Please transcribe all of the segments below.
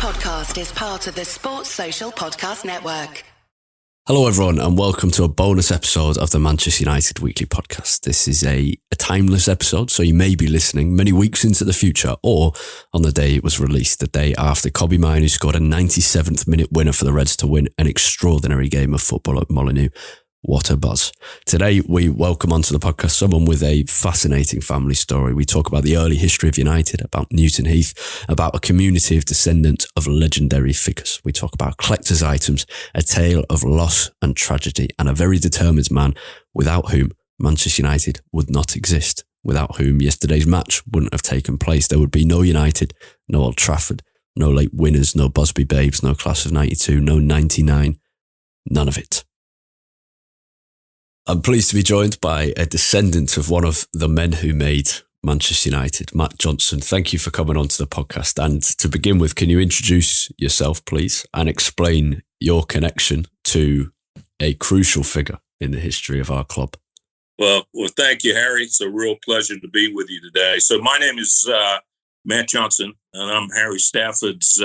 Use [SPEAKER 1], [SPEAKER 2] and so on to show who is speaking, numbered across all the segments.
[SPEAKER 1] podcast is part of the Sports Social Podcast Network.
[SPEAKER 2] Hello everyone and welcome to a bonus episode of the Manchester United Weekly Podcast. This is a timeless episode, so you may be listening many weeks into the future or on the day it was released, the day after Kobbie Mainoo scored a 97th minute winner for the Reds to win an extraordinary game of football at Molineux. What a buzz. Today we welcome onto the podcast someone with a fascinating family story. We talk about the early history of United, about Newton Heath, about a community of descendants of legendary figures. We talk about collector's items, a tale of loss and tragedy, and a very determined man without whom Manchester United would not exist, without whom yesterday's match wouldn't have taken place. There would be no United, no Old Trafford, no late winners, no Busby Babes, no class of 92, no 99, none of it. I'm pleased to be joined by a descendant of one of the men who made Manchester United, Matt Johnson. Thank you for coming onto the podcast. And to begin with, can you introduce yourself, please, and explain your connection to a crucial figure in the history of our club?
[SPEAKER 3] Well, thank you, Harry. It's a real pleasure to be with you today. So my name is Matt Johnson, and I'm Harry Stafford's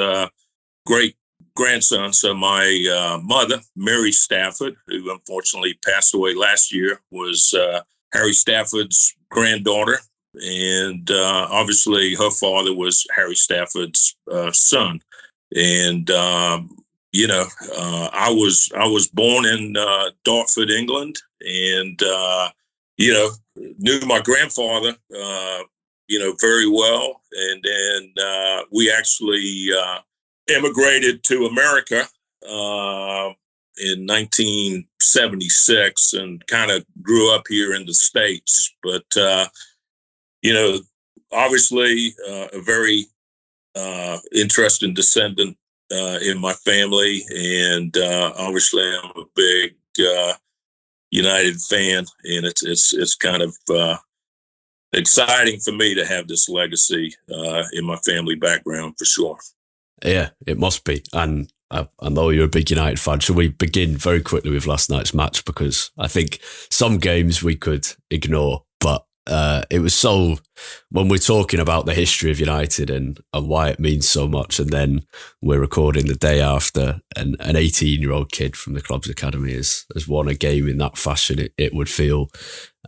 [SPEAKER 3] great grandson. So my mother, Mary Stafford, who unfortunately passed away last year, was Harry Stafford's granddaughter. And obviously her father was Harry Stafford's son. And, I was born in Dartford, England, and, knew my grandfather, very well. And then we actually immigrated to America in 1976 and kind of grew up here in the States. But, obviously a very interesting descendant in my family. And obviously I'm a big United fan. And it's kind of exciting for me to have this legacy in my family background for sure.
[SPEAKER 2] Yeah, it must be. And I know you're a big United fan. Shall we begin very quickly with last night's match? Because I think some games we could ignore, but it was so, when we're talking about the history of United and why it means so much, and then we're recording the day after an 18-year-old kid from the club's academy has won a game in that fashion, it would feel,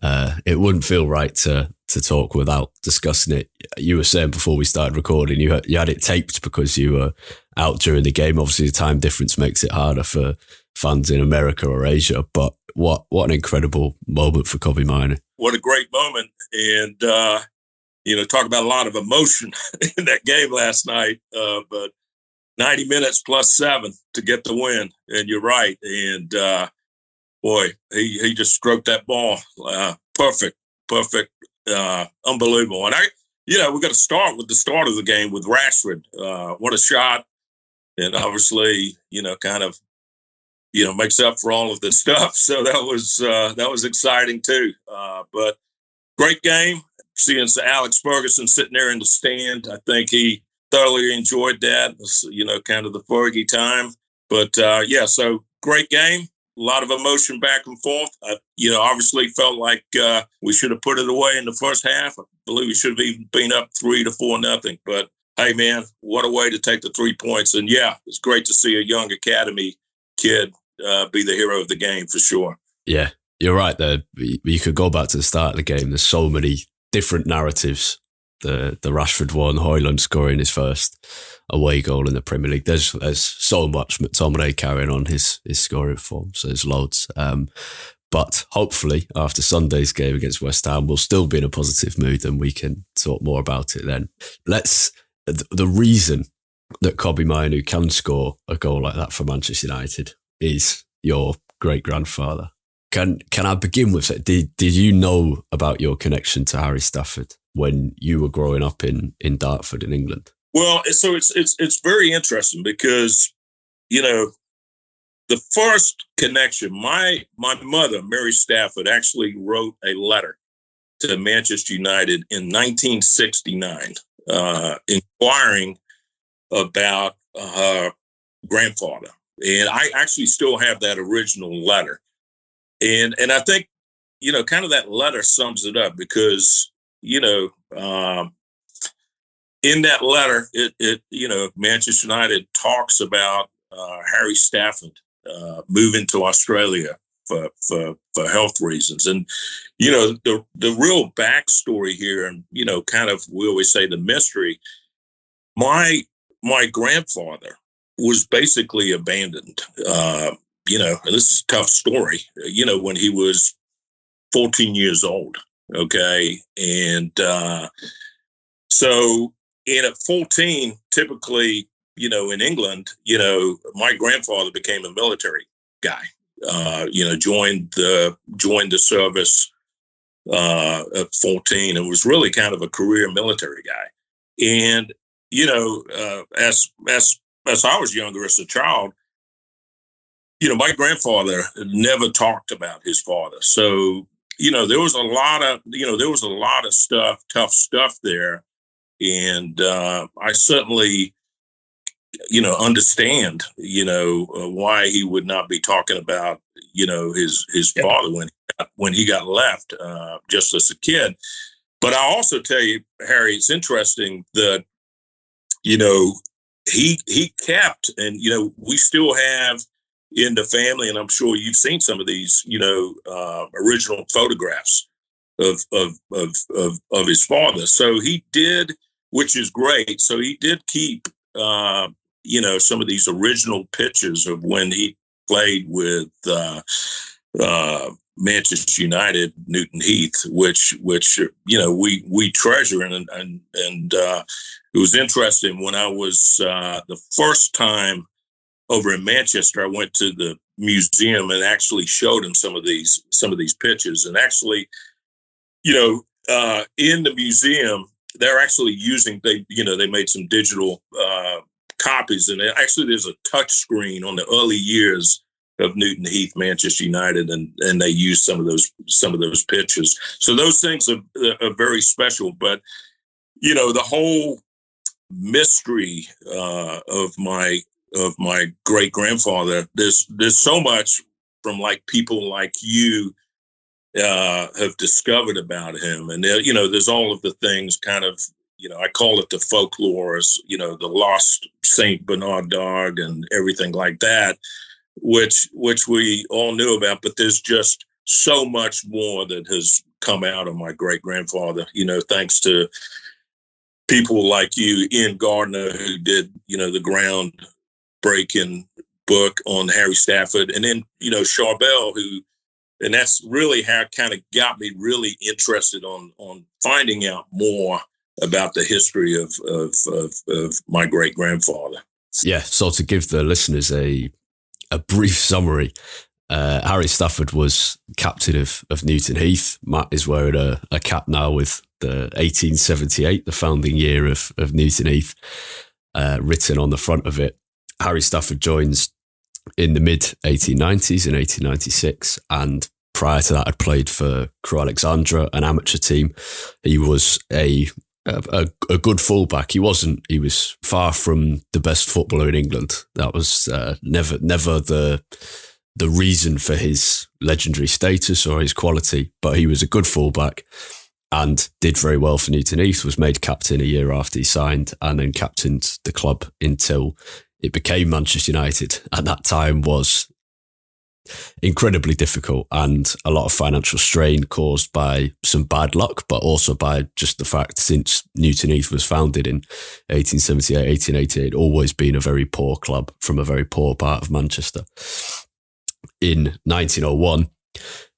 [SPEAKER 2] it wouldn't feel right to talk without discussing it. You were saying before we started recording, you had it taped because you were out during the game. Obviously, the time difference makes it harder for fans in America or Asia. But what an incredible moment for Kobbie Mainoo.
[SPEAKER 3] What a great moment. And, talk about a lot of emotion in that game last night. But 90 minutes plus 7 to get the win. And you're right. And, he just stroked that ball. Perfect. Unbelievable. And we're going to start with the start of the game with Rashford. What a shot. And obviously, makes up for all of the stuff. So that was exciting too. But great game. Seeing Alex Ferguson sitting there in the stand, I think he thoroughly enjoyed that. Kind of the Fergie time. But so great game. A lot of emotion back and forth. Obviously felt like we should have put it away in the first half. I believe we should have even been up 3-4-0. But hey, man, what a way to take the 3 points. And it's great to see a young academy kid be the hero of the game for sure. Yeah,
[SPEAKER 2] you're right there. You could go back to the start of the game. There's so many different narratives. The Rashford one, Højlund scoring his first away goal in the Premier League. There's so much. McTominay carrying on his scoring form, so there's loads. But hopefully after Sunday's game against West Ham, we'll still be in a positive mood and we can talk more about it then. The reason that Kobbie Mainoo can score a goal like that for Manchester United is your great-grandfather. Can I begin with it? Did you know about your connection to Harry Stafford when you were growing up in Dartford in England?
[SPEAKER 3] Well, so it's very interesting because, the first connection, my mother, Mary Stafford, actually wrote a letter to Manchester United in 1969, inquiring about her grandfather. And I actually still have that original letter. And I think, kind of that letter sums it up because, in that letter, Manchester United talks about Harry Stafford moving to Australia for health reasons. And, the real backstory here, and, kind of, we always say the mystery, my grandfather was basically abandoned, and this is a tough story, when he was 14 years old. Okay. And so at 14, typically, in England, my grandfather became a military guy, joined the service at 14 and was really kind of a career military guy. And, as I was younger, as a child, my grandfather never talked about his father. So, there was a lot of stuff, tough stuff there. And I certainly, understand, why he would not be talking about, his father when he got left just as a kid. But I also tell you, Harry, it's interesting that, he kept, and, we still have in the family, and I'm sure you've seen some of these, original photographs of his father. So he did, which is great. So he did keep, some of these original pictures of when he played with Manchester United, Newton Heath, which we treasure. And it was interesting when I was the first time over in Manchester, I went to the museum and actually showed him some of these pictures. And actually, in the museum, they're actually using, they made some digital copies. And actually there's a touch screen on the early years of Newton Heath, Manchester United, and they used some of those pictures. So those things are very special. But, the whole mystery of my great grandfather, there's so much from people like you have discovered about him. And there's all of the things kind of, I call it the folklore, the lost Saint Bernard dog and everything like that, which we all knew about. But there's just so much more that has come out of my great grandfather, thanks to people like you, Ian Gardner, who did, the groundbreaking book on Harry Stafford, and then, Charbel, and that's really how it kind of got me really interested on finding out more about the history of my great grandfather.
[SPEAKER 2] Yeah. So to give the listeners a brief summary, Harry Stafford was captain of Newton Heath. Matt is wearing a cap now with the 1878, the founding year of Newton Heath, written on the front of it. Harry Stafford joins in the mid-1890s, in 1896, and prior to that had played for Crewe Alexandra, an amateur team. He was a good fullback. He was far from the best footballer in England. That was never the reason for his legendary status or his quality, but he was a good fullback and did very well for Newton Heath, was made captain a year after he signed, and then captained the club until it became Manchester United. At that time was incredibly difficult and a lot of financial strain caused by some bad luck, but also by just the fact since Newton Heath was founded in 1878, 1888, always been a very poor club from a very poor part of Manchester. In 1901,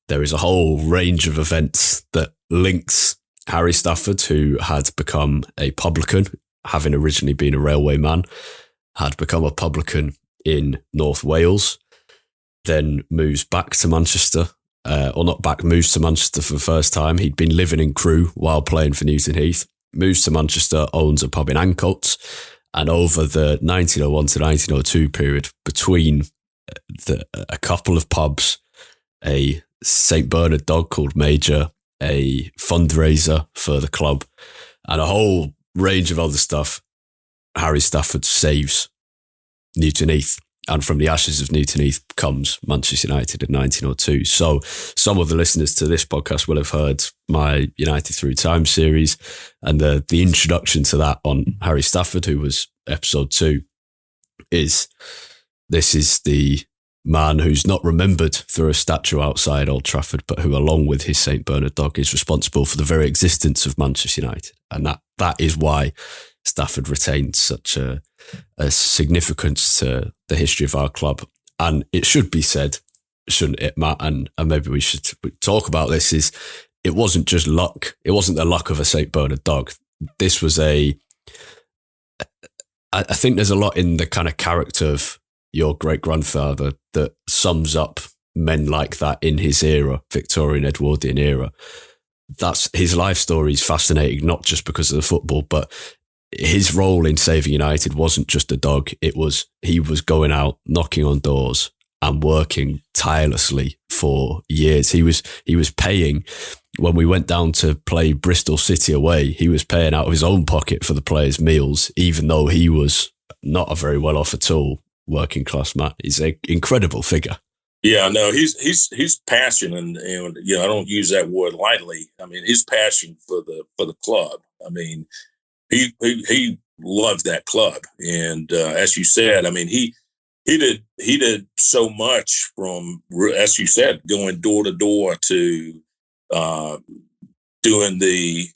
[SPEAKER 2] there is a whole range of events that links Harry Stafford, who had become a publican, having originally been a railway man, had become a publican in North Wales, then moves back to Manchester, moves to Manchester for the first time. He'd been living in Crewe while playing for Newton Heath, moves to Manchester, owns a pub in Ancoats, and over the 1901 to 1902 period, between a couple of pubs, a St. Bernard dog called Major, a fundraiser for the club, and a whole range of other stuff, Harry Stafford saves Newton Heath And from the ashes of Newton Heath comes Manchester United in 1902. So some of the listeners to this podcast will have heard my United Through Time series and the introduction to that on Harry Stafford, who was episode 2, this is the man who's not remembered through a statue outside Old Trafford, but who, along with his St. Bernard dog, is responsible for the very existence of Manchester United. And that is why Stafford retained such a significance to the history of our club. And it should be said, shouldn't it, Matt? And maybe we should talk about this, is it wasn't just luck. It wasn't the luck of a St. Bernard dog. This was I think there's a lot in the kind of character of your great-grandfather that sums up men like that in his era, Victorian Edwardian era. That's his life story is fascinating, not just because of the football, but his role in saving United wasn't just a dog. He was going out, knocking on doors and working tirelessly for years. He was paying, when we went down to play Bristol City away, he was paying out of his own pocket for the players' meals, even though he was not a very well off at all working class man. He's an incredible figure.
[SPEAKER 3] Yeah, no, he's passion, and I don't use that word lightly. I mean, his passion for the club. I mean, he loved that club, and as you said, I mean, he did so much, from, as you said, going door to door to doing the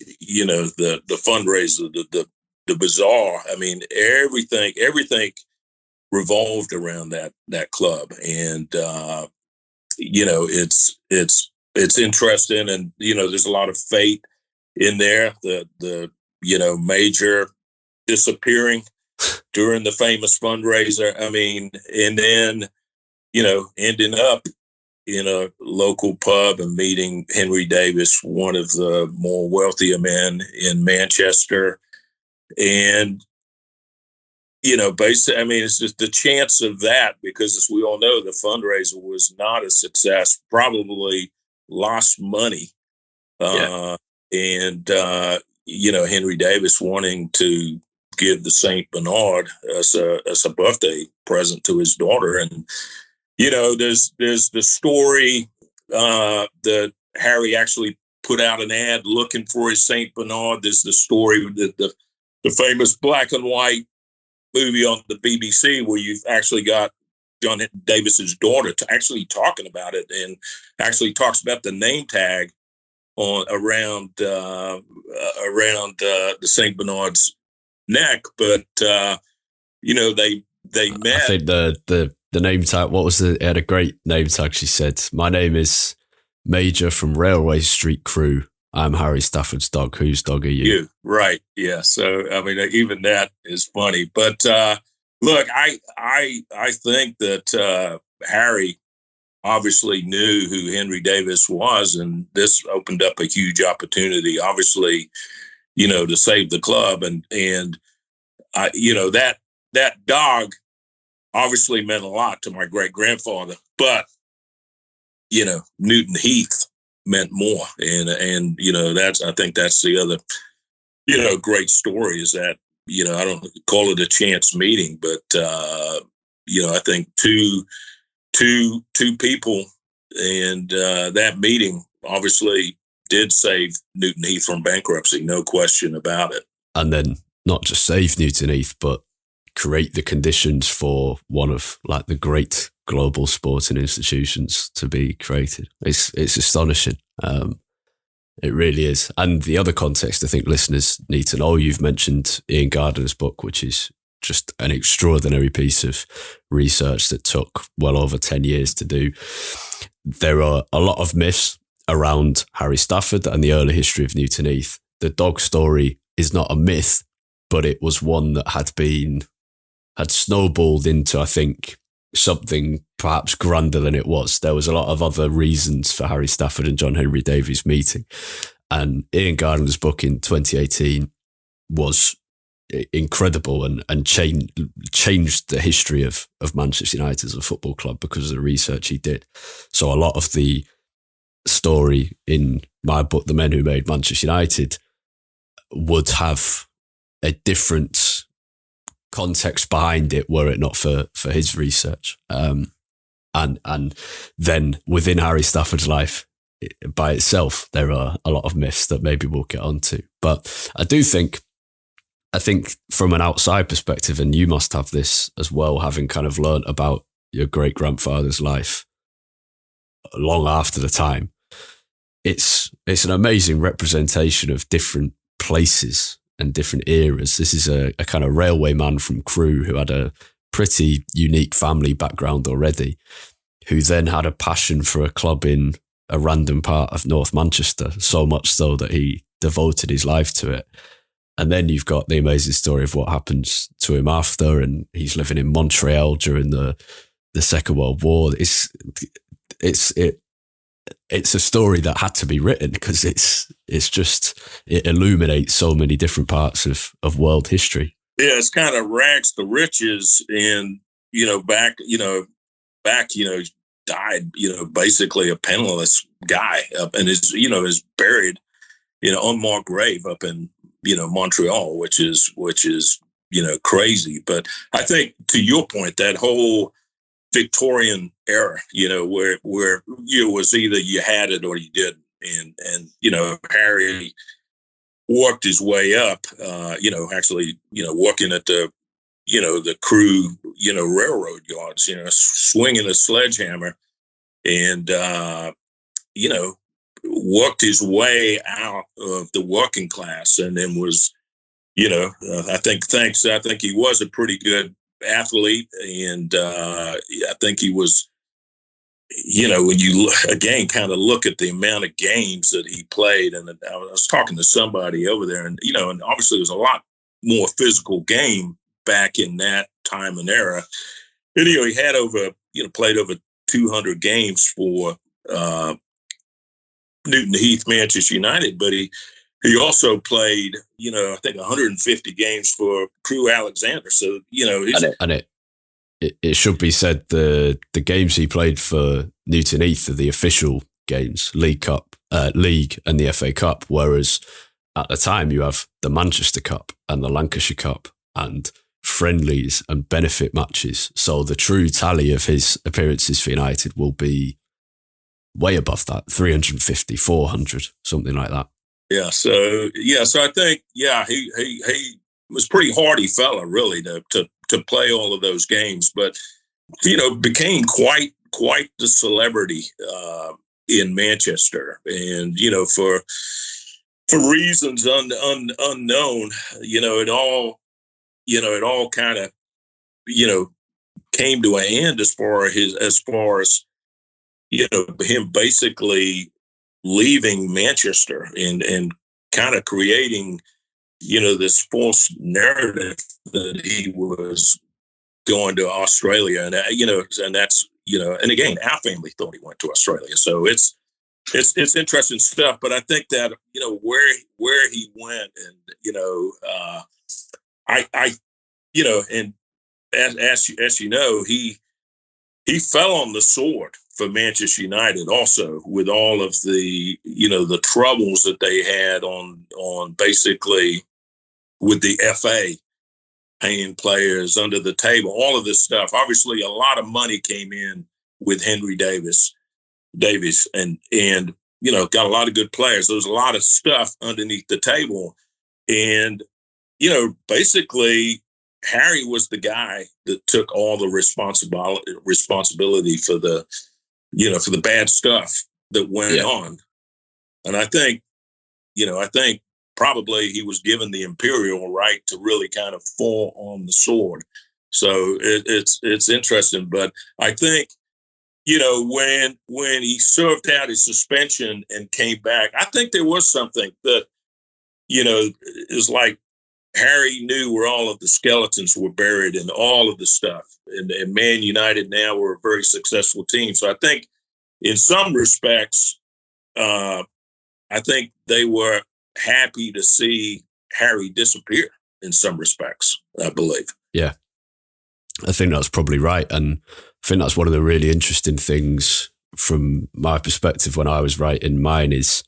[SPEAKER 3] fundraiser, the bazaar. I mean, everything revolved around that club, and it's interesting, and there's a lot of fate in there. The Major disappearing during the famous fundraiser. I mean, and then ending up in a local pub and meeting Henry Davis, one of the more wealthier men in Manchester, and basically, I mean, it's just the chance of that, because as we all know, the fundraiser was not a success, probably lost money. And Henry Davis wanting to give the St. Bernard as a birthday present to his daughter. And, there's the story that Harry actually put out an ad looking for his St. Bernard. There's the story that the famous black and white movie on the BBC, where you've actually got John Davis's daughter actually talking about it, and actually talks about the name tag around the St. Bernard's neck. But they met.
[SPEAKER 2] I think the name tag. What was it? Had a great name tag. She said, "My name is Major from Railway Street Crew. I'm Harry Stafford's dog. Whose dog are you?"
[SPEAKER 3] You, right. Yeah. So, I mean, even that is funny. But look, I think that Harry obviously knew who Henry Davis was, and this opened up a huge opportunity, obviously, to save the club. And that dog obviously meant a lot to my great-grandfather. But, Newton Heath meant more. And I think that's the other, great story, is that, I don't call it a chance meeting, but, I think two people, and that meeting obviously did save Newton Heath from bankruptcy, no question about it.
[SPEAKER 2] And then not just save Newton Heath, but create the conditions for one of the great global sporting institutions to be created. It's astonishing. It really is. And the other context I think listeners need to know, you've mentioned Ian Gardner's book, which is just an extraordinary piece of research that took well over 10 years to do. There are a lot of myths around Harry Stafford and the early history of Newton Heath. The dog story is not a myth, but it was one that had snowballed into, I think, something perhaps grander than it was. There was a lot of other reasons for Harry Stafford and John Henry Davies meeting. And Ian Gardner's book in 2018 was incredible and changed the history of Manchester United as a football club because of the research he did. So a lot of the story in my book, The Men Who Made Manchester United, would have a different context behind it were it not for his research. And then within Harry Stafford's life by itself, there are a lot of myths that maybe we'll get onto. But I think from an outside perspective, and you must have this as well, having kind of learnt about your great grandfather's life long after the time, it's an amazing representation of different places and different eras. This is a kind of railway man from Crewe who had a pretty unique family background already, who then had a passion for a club in a random part of North Manchester, so much so that he devoted his life to it. And then you've got the amazing story of what happens to him after, and he's living in Montreal during the Second World War. It's a story that had to be written because it illuminates so many different parts of world history.
[SPEAKER 3] Yeah, it's kind of rags to riches, and died, basically a penniless guy up, and is buried in an unmarked grave up in Montreal, which is crazy. But I think, to your point, that whole Victorian era, where was either you had it or you didn't, and Harry worked his way up, working at the Crewe, railroad yards, swinging a sledgehammer, and worked his way out of the working class, and then was, I think he was a pretty good athlete, and I think he was, when you again kind of look at the amount of games that he played, and I was talking to somebody over there, and and obviously there's a lot more physical game back in that time and era. And, he had played over 200 games for Newton Heath, Manchester United, but he also played, I think 150 games for Crewe Alexander. So,
[SPEAKER 2] it should be said the games he played for Newton Heath are the official games, League and the FA Cup, whereas at the time you have the Manchester Cup and the Lancashire Cup and friendlies and benefit matches. So the true tally of his appearances for United will be way above that, 350, 400, something like that.
[SPEAKER 3] Yeah. So I think, he was pretty hardy fella, really, to play all of those games, but, became quite the celebrity in Manchester. And, for reasons unknown, it all kind of, came to an end as far as him basically leaving Manchester and kind of creating, this false narrative that he was going to Australia, and and that's, and again, our family thought he went to Australia. So it's interesting stuff. But I think that, where he went, and, and as you know, he fell on the sword for Manchester United also, with all of the, the troubles that they had on basically with the FA paying players under the table, all of this stuff. Obviously, a lot of money came in with Henry Davis, and got a lot of good players. There was a lot of stuff underneath the table, and basically Harry was the guy that took all the responsibility for the for the bad stuff that went on. And I think probably he was given the imperial right to really kind of fall on the sword. So it's interesting. But I think, when he served out his suspension and came back, I think there was something that, is like Harry knew where all of the skeletons were buried and all of the stuff. And Man United now were a very successful team. So I think in some respects, I think they were happy to see Harry disappear in some respects, I believe.
[SPEAKER 2] Yeah, I think that's probably right. And I think that's one of the really interesting things from my perspective when I was writing mine is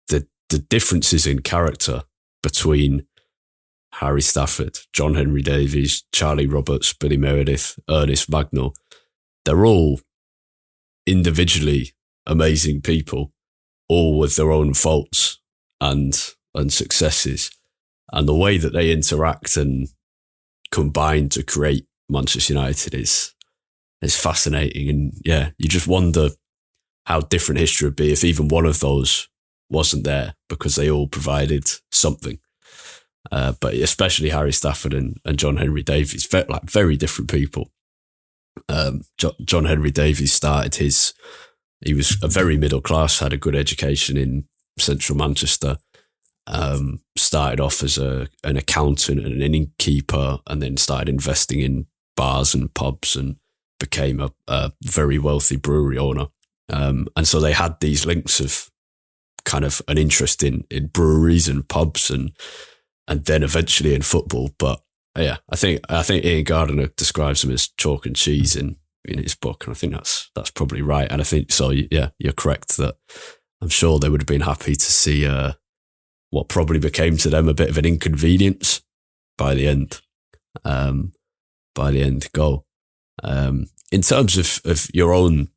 [SPEAKER 2] the differences in character between Harry Stafford, John Henry Davies, Charlie Roberts, Billy Meredith, Ernest Magnol. They're all individually amazing people, all with their own faults and successes. And the way that they interact and combine to create Manchester United is fascinating. And yeah, you just wonder how different history would be if even one of those wasn't there, because they all provided something. But especially Harry Stafford and John Henry Davies, very different people. John Henry Davies he was a very middle class, had a good education in central Manchester, started off as an accountant and an innkeeper, and then started investing in bars and pubs and became a very wealthy brewery owner. And so they had these links of kind of an interest in breweries and pubs and then eventually in football. But yeah, I think Ian Gardner describes them as chalk and cheese in his book, and I think that's probably right. And I think so. Yeah, you're correct that I'm sure they would have been happy to see what probably became to them a bit of an inconvenience by the end. Goal. In terms of your own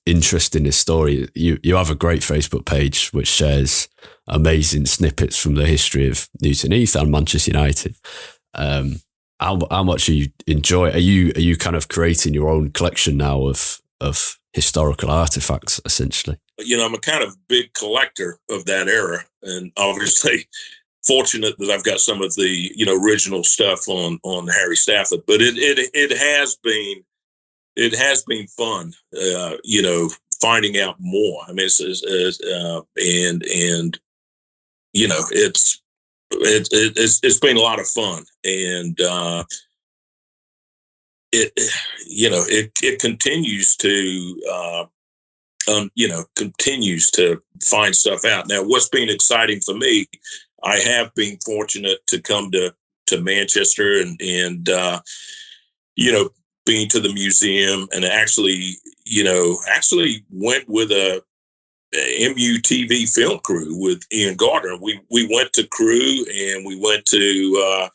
[SPEAKER 2] interest in this story, you have a great Facebook page which shares amazing snippets from the history of Newton Heath and Manchester United. How much you enjoy? Are you kind of creating your own collection now of historical artifacts, essentially?
[SPEAKER 3] I'm a kind of big collector of that era, and obviously fortunate that I've got some of the original stuff on Harry Stafford. But it has been fun, finding out more. I mean, it's been a lot of fun, and it continues to find stuff out. Now, what's been exciting for me, I have been fortunate to come to Manchester and being to the museum, and actually went with a MUTV film crew with Ian Gardner. We went to Crewe, and we went to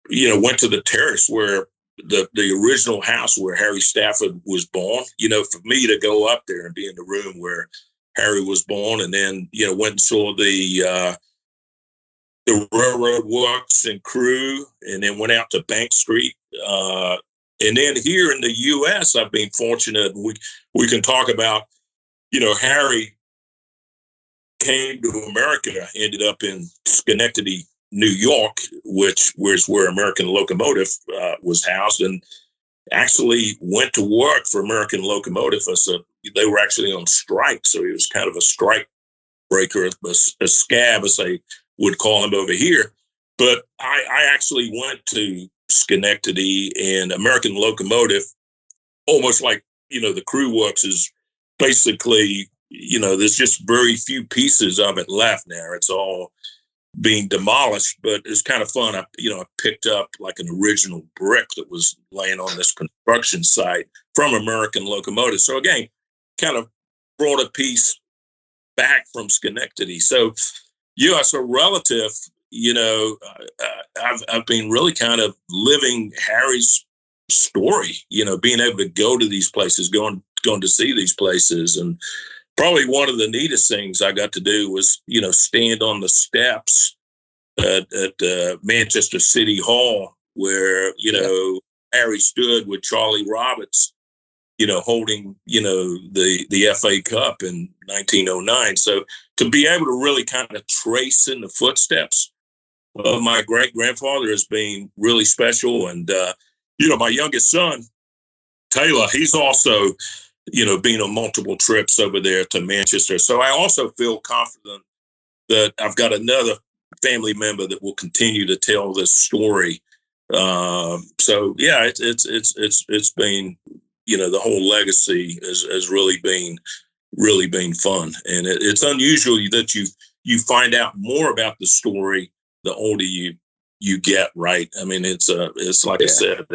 [SPEAKER 3] the terrace where the original house where Harry Stafford was born. For me to go up there and be in the room where Harry was born, and then went and saw the railroad works in Crewe, and then went out to Bank Street. And then here in the U.S., I've been fortunate. We can talk about, Harry came to America, ended up in Schenectady, New York, which was where American Locomotive was housed, and actually went to work for American Locomotive. They were actually on strike, so he was kind of a strike breaker, a scab, as they would call him over here. But I actually went to Schenectady, and American Locomotive, almost like the Crew Works, is basically there's just very few pieces of it left now. It's all being demolished, but it's kind of fun. I picked up like an original brick that was laying on this construction site from American Locomotive. So again, kind of brought a piece back from Schenectady. So as a relative, I've been really kind of living Harry's story, being able to go to these places, going to see these places. And probably one of the neatest things I got to do was, stand on the steps at Manchester City Hall where, Harry stood with Charlie Roberts, holding, the FA Cup in 1909. So to be able to really kind of trace in the footsteps of my great-grandfather has been really special. And, my youngest son, Taylor, he's also, been on multiple trips over there to Manchester. So I also feel confident that I've got another family member that will continue to tell this story. So yeah, it's been, the whole legacy has really been fun. And it's unusual that you find out more about the story the older you get, right? I mean, it's like I said,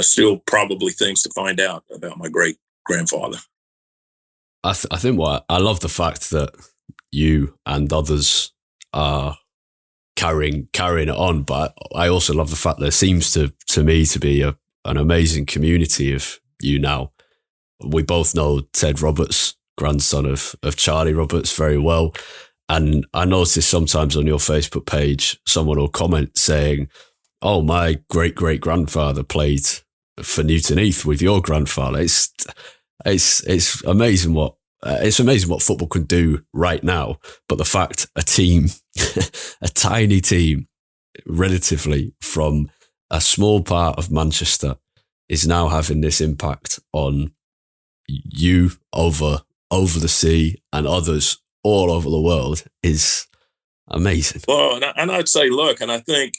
[SPEAKER 3] still probably things to find out about my great grandfather.
[SPEAKER 2] I think I love the fact that you and others are carrying it on. But I also love the fact there seems to me to be an amazing community of you now. We both know Ted Roberts, grandson of Charlie Roberts, very well. And I notice sometimes on your Facebook page, someone will comment saying, "Oh, my great-great-grandfather played for Newton Heath with your grandfather." It's amazing what football can do right now. But the fact a team, a tiny team, relatively from a small part of Manchester, is now having this impact on you over the sea and others all over the world is amazing.
[SPEAKER 3] Well, and I'd say, look, and I think,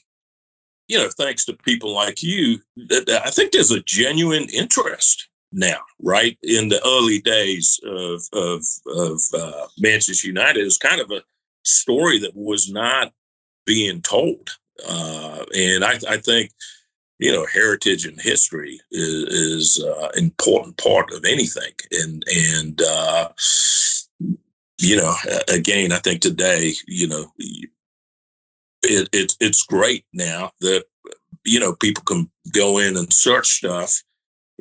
[SPEAKER 3] thanks to people like you, I think there's a genuine interest now, right? In the early days of Manchester United, it was kind of a story that was not being told. And I think, heritage and history is an important part of anything. And again, I think today, it's great now that, people can go in and search stuff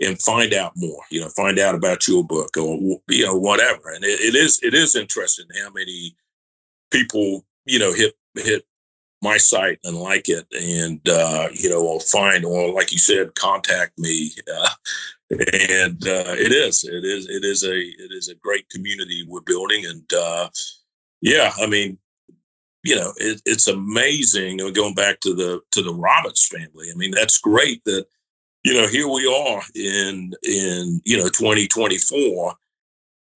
[SPEAKER 3] and find out more, find out about your book or, whatever. And it is interesting how many people, hit my site and like it and, or find, or like you said, contact me. And it is a great community we're building. And I mean, it's amazing. Going back to the Roberts family. I mean, that's great that, here we are in 2024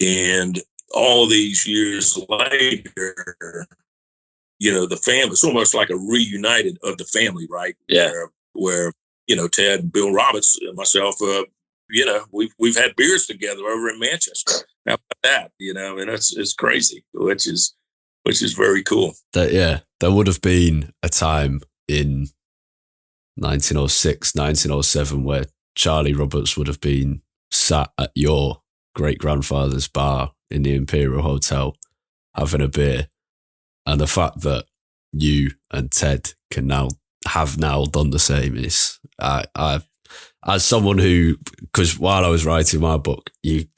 [SPEAKER 3] and all these years later, the family, it's almost like a reunited of the family, right?
[SPEAKER 2] Yeah.
[SPEAKER 3] Where Ted and Bill Roberts and myself, we've had beers together over in Manchester. How about that? And it's crazy, which is very cool.
[SPEAKER 2] There would have been a time in 1906, 1907 where Charlie Roberts would have been sat at your great-grandfather's bar in the Imperial Hotel having a beer. And the fact that you and Ted have now done the same is, as someone who, because while I was writing my book, you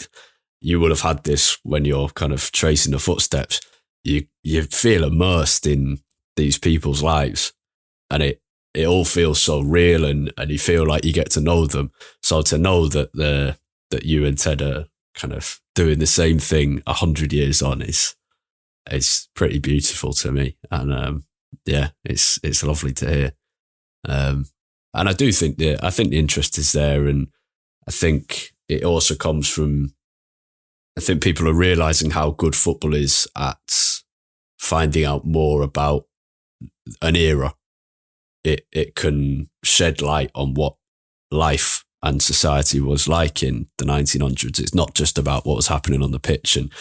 [SPEAKER 2] would have had this when you're kind of tracing the footsteps. You feel immersed in these people's lives, and it all feels so real, and you feel like you get to know them. So to know that you and Ted are kind of doing the same thing 100 years on it's pretty beautiful to me. And it's lovely to hear. And I do think the interest is there, and I think it also comes from, I think people are realizing how good football is at finding out more about an era. It can shed light on what life and society was like in the 1900s. It's not just about what was happening on the pitch, and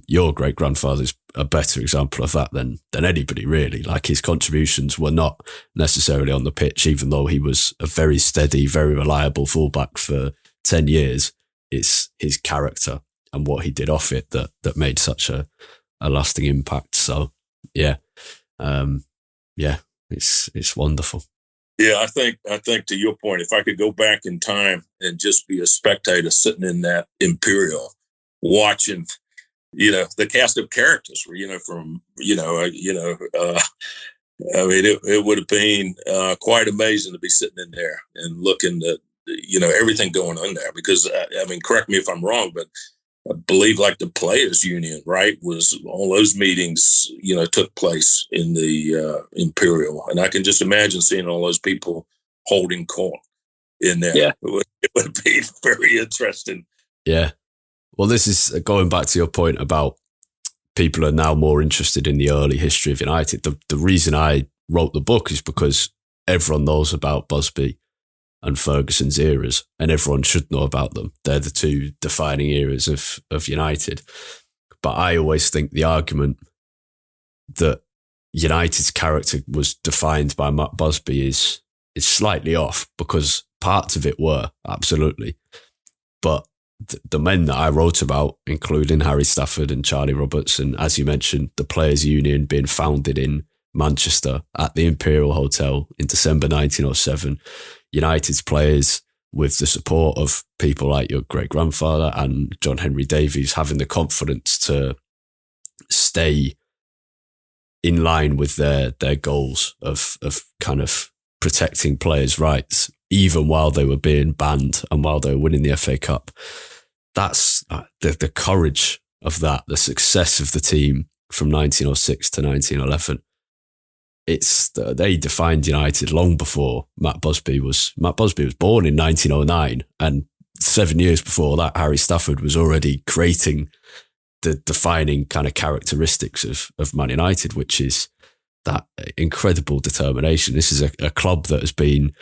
[SPEAKER 2] your great-grandfather's a better example of that than anybody, really. Like, his contributions were not necessarily on the pitch, even though he was a very steady, very reliable fullback for 10 years. It's his character and what he did off it that made such a lasting impact. So it's wonderful.
[SPEAKER 3] Yeah, I think to your point, if I could go back in time and just be a spectator sitting in that Imperial, watching, the cast of characters were, from, I mean, it would have been quite amazing to be sitting in there and looking at, everything going on there. Because, I mean, correct me if I'm wrong, but I believe like the players union, right, was all those meetings, took place in the Imperial. And I can just imagine seeing all those people holding court in there.
[SPEAKER 2] Yeah.
[SPEAKER 3] It would be very interesting.
[SPEAKER 2] Yeah. Well, this is going back to your point about people are now more interested in the early history of United. The reason I wrote the book is because everyone knows about Busby and Ferguson's eras, and everyone should know about them. They're the two defining eras of United. But I always think the argument that United's character was defined by Matt Busby is slightly off, because parts of it were, absolutely. But the men that I wrote about, including Harry Stafford and Charlie Roberts, and as you mentioned, the Players Union being founded in Manchester at the Imperial Hotel in December 1907, United's players, with the support of people like your great-grandfather and John Henry Davies, having the confidence to stay in line with their goals of kind of protecting players' rights, even while they were being banned and while they were winning the FA Cup. That's the courage of that, the success of the team from 1906 to 1911. They defined United long before Matt Busby was. Matt Busby was born in 1909, and 7 years before that, Harry Stafford was already creating the defining kind of characteristics of Man United, which is that incredible determination. This is a club that has been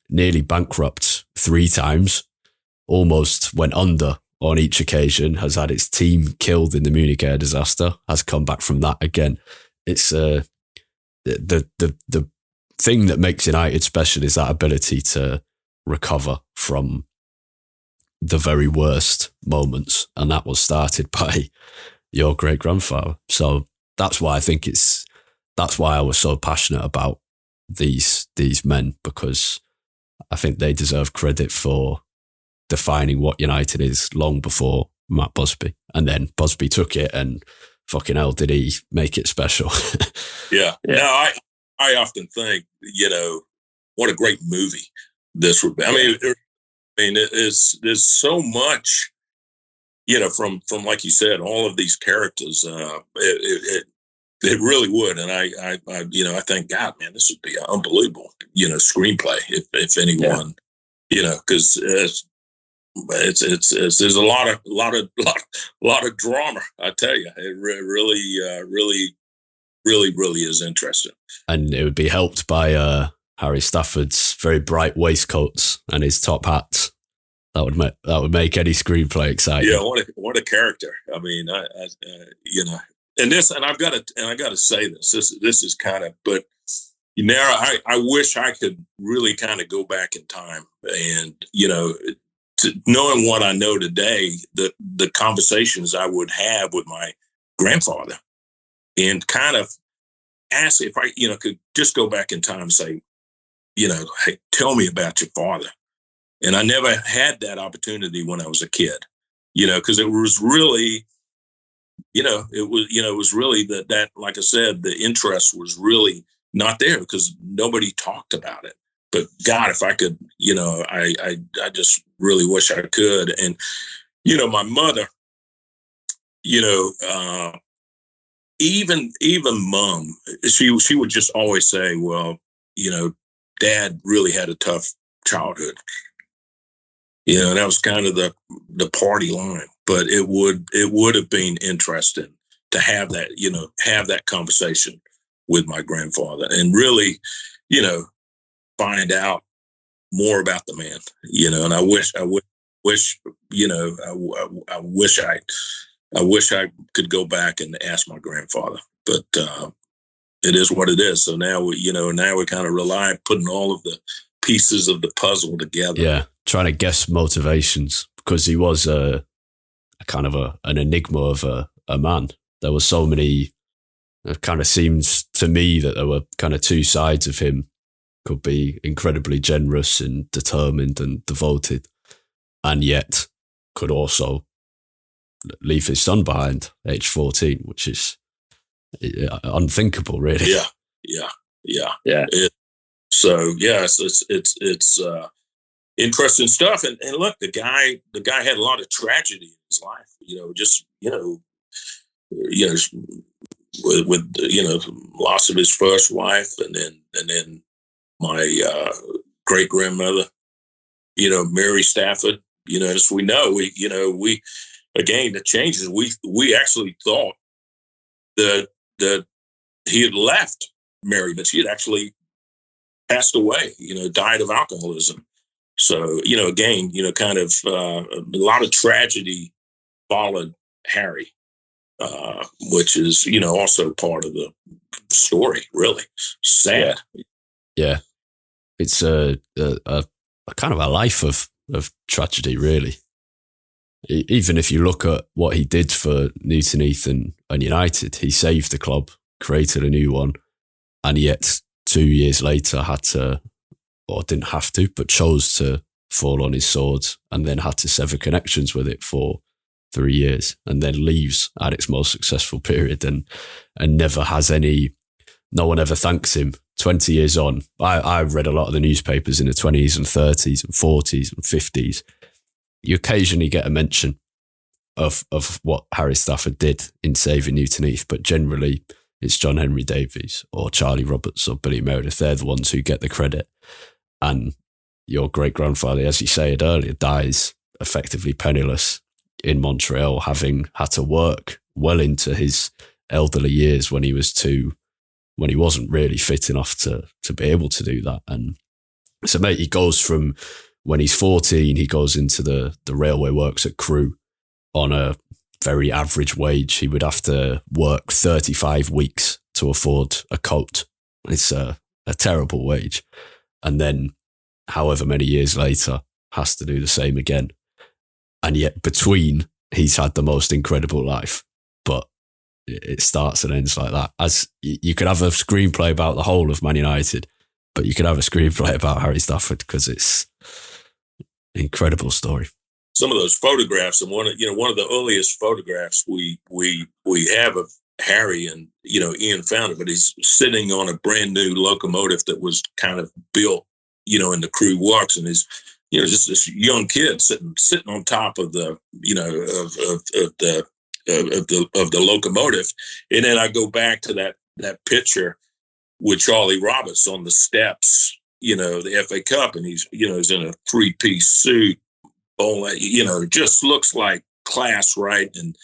[SPEAKER 2] nearly bankrupt 3 times, almost went under on each occasion, has had its team killed in the Munich air disaster, has come back from that again. It's the thing that makes United special is that ability to recover from the very worst moments, and that was started by your great grandfather. So that's why I think that's why I was so passionate about these men, because I think they deserve credit for defining what United is long before Matt Busby. And then Busby took it, and fucking hell, did he make it special?
[SPEAKER 3] Yeah. Now, I often think, what a great movie this would be. I mean, there's so much, from like you said, all of these characters. It really would, and I thank God, man, this would be an unbelievable, screenplay if anyone, because there's a lot of drama. I tell you, it really is interesting.
[SPEAKER 2] And it would be helped by Harry Stafford's very bright waistcoats and his top hats. That would make any screenplay exciting.
[SPEAKER 3] Yeah, what a character. I mean, and I've got to say this is kind of, but I wish I could really kind of go back in time and, knowing what I know today, the conversations I would have with my grandfather, and kind of ask if I, could just go back in time and say, hey, tell me about your father. And I never had that opportunity when I was a kid, because it was really, it was really that, like I said, the interest was really not there because nobody talked about it. But God, if I could, I just really wish I could. And, my mother, even mom, she would just always say, well, Dad really had a tough childhood. And that was kind of the party line. But it would have been interesting to have that conversation with my grandfather and really, find out more about the man, and I wish I could go back and ask my grandfather, but it is what it is. So now we kind of rely on putting all of the pieces of the puzzle together.
[SPEAKER 2] Yeah, trying to guess motivations, because he was a kind of an enigma of a man. There were so many. It kind of seems to me that there were kind of two sides of him. Could be incredibly generous and determined and devoted, and yet could also leave his son behind, age 14, which is unthinkable, really.
[SPEAKER 3] Yeah. So yes, it's interesting stuff. And look, the guy had a lot of tragedy in his life. With loss of his first wife, and then my great grandmother, Mary Stafford. As we know, we again, the changes. We actually thought that he had left Mary, but she had actually passed away. Died of alcoholism. So again, kind of a lot of tragedy followed Harry, which is also part of the story. Really sad.
[SPEAKER 2] Yeah. It's a kind of a life of tragedy, really. Even if you look at what he did for Newton Heath and United, he saved the club, created a new one, and yet 2 years later had to, or didn't have to, but chose to fall on his sword and then had to sever connections with it for 3 years and then leaves at its most successful period and never has no one ever thanks him. 20 years on, I read a lot of the newspapers in the 20s and 30s and 40s and 50s. You occasionally get a mention of what Harry Stafford did in saving Newton Heath, but generally it's John Henry Davies or Charlie Roberts or Billy Meredith. They're the ones who get the credit. And your great-grandfather, as you said earlier, dies effectively penniless in Montreal, having had to work well into his elderly years when he wasn't really fit enough to be able to do that. And so, mate, he goes from when he's 14, he goes into the railway works at Crewe on a very average wage. He would have to work 35 weeks to afford a coat. It's a terrible wage. And then, however many years later, has to do the same again. And yet between, he's had the most incredible life. But it starts and ends like that. As you could have a screenplay about the whole of Man United, but you could have a screenplay about Harry Stafford because it's an incredible story.
[SPEAKER 3] Some of those photographs, and one of the earliest photographs we have of Harry, and Ian found it, but he's sitting on a brand new locomotive that was kind of built, in the Crewe works, and he's just this young kid sitting on top of the of the locomotive. And then I go back to that picture with Charlie Roberts on the steps, the FA Cup, and he's in a 3-piece suit, just looks like class, right? And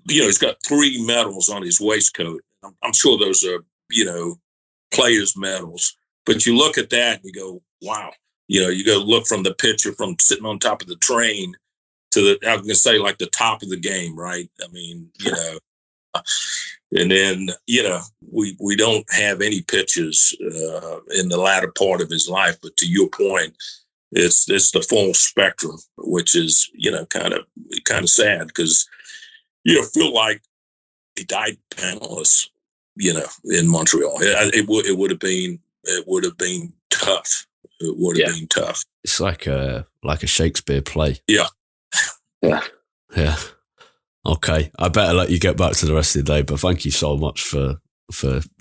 [SPEAKER 3] he's got 3 medals on his waistcoat. I'm sure those are, players' medals. But you look at that and you go, wow. You go look from the picture from sitting on top of the train to I'm going to say like the top of the game, right? I mean, and then, we don't have any pictures in the latter part of his life. But to your point, it's the full spectrum, which is, kind of sad because you feel like he died penniless, in Montreal. It would have been tough. It would have been tough.
[SPEAKER 2] It's like a Shakespeare play.
[SPEAKER 3] Yeah.
[SPEAKER 2] Yeah. Okay. I better let you get back to the rest of the day, but thank you so much for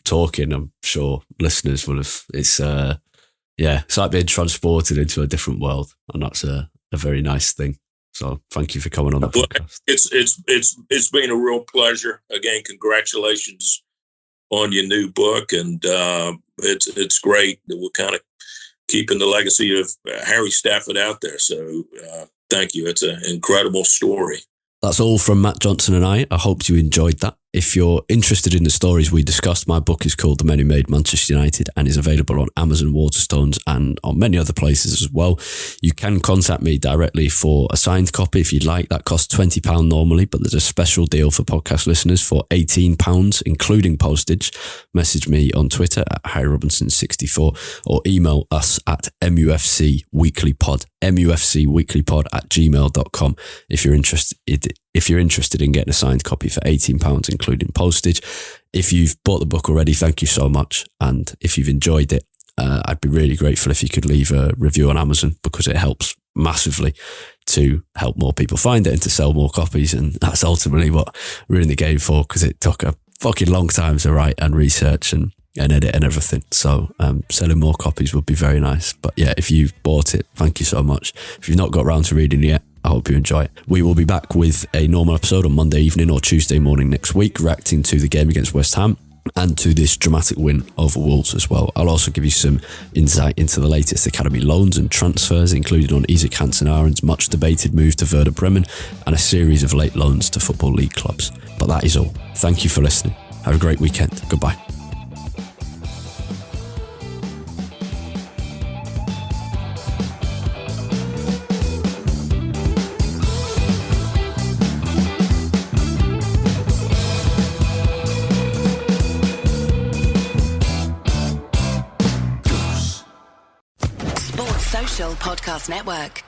[SPEAKER 2] talking. I'm sure listeners will have, it's like being transported into a different world, and that's a very nice thing. So thank you for coming on the podcast.
[SPEAKER 3] It's been a real pleasure. Again, congratulations on your new book, and it's great that we're kind of keeping the legacy of Harry Stafford out there. So thank you. It's an incredible story.
[SPEAKER 2] That's all from Matt Johnson and I. I hope you enjoyed that. If you're interested in the stories we discussed, my book is called The Men Who Made Manchester United and is available on Amazon, Waterstones, and on many other places as well. You can contact me directly for a signed copy if you'd like. That costs £20 normally, but there's a special deal for podcast listeners for £18, including postage. Message me on Twitter at HarryRobinson64 or email us at mufcweeklypod, mufcweeklypod@gmail.com if you're interested in getting a signed copy for £18, including postage. If you've bought the book already, thank you so much. And if you've enjoyed it, I'd be really grateful if you could leave a review on Amazon, because it helps massively to help more people find it and to sell more copies. And that's ultimately what we're in the game for, because it took a fucking long time to write and research and edit and everything. So selling more copies would be very nice. But yeah, if you've bought it, thank you so much. If you've not got around to reading it yet, I hope you enjoy it. We will be back with a normal episode on Monday evening or Tuesday morning next week, reacting to the game against West Ham and to this dramatic win over Wolves as well. I'll also give you some insight into the latest academy loans and transfers, including on Isaac Hansen-Aron's much debated move to Werder Bremen and a series of late loans to Football League clubs. But that is all. Thank you for listening. Have a great weekend. Goodbye.
[SPEAKER 1] Social Podcast Network.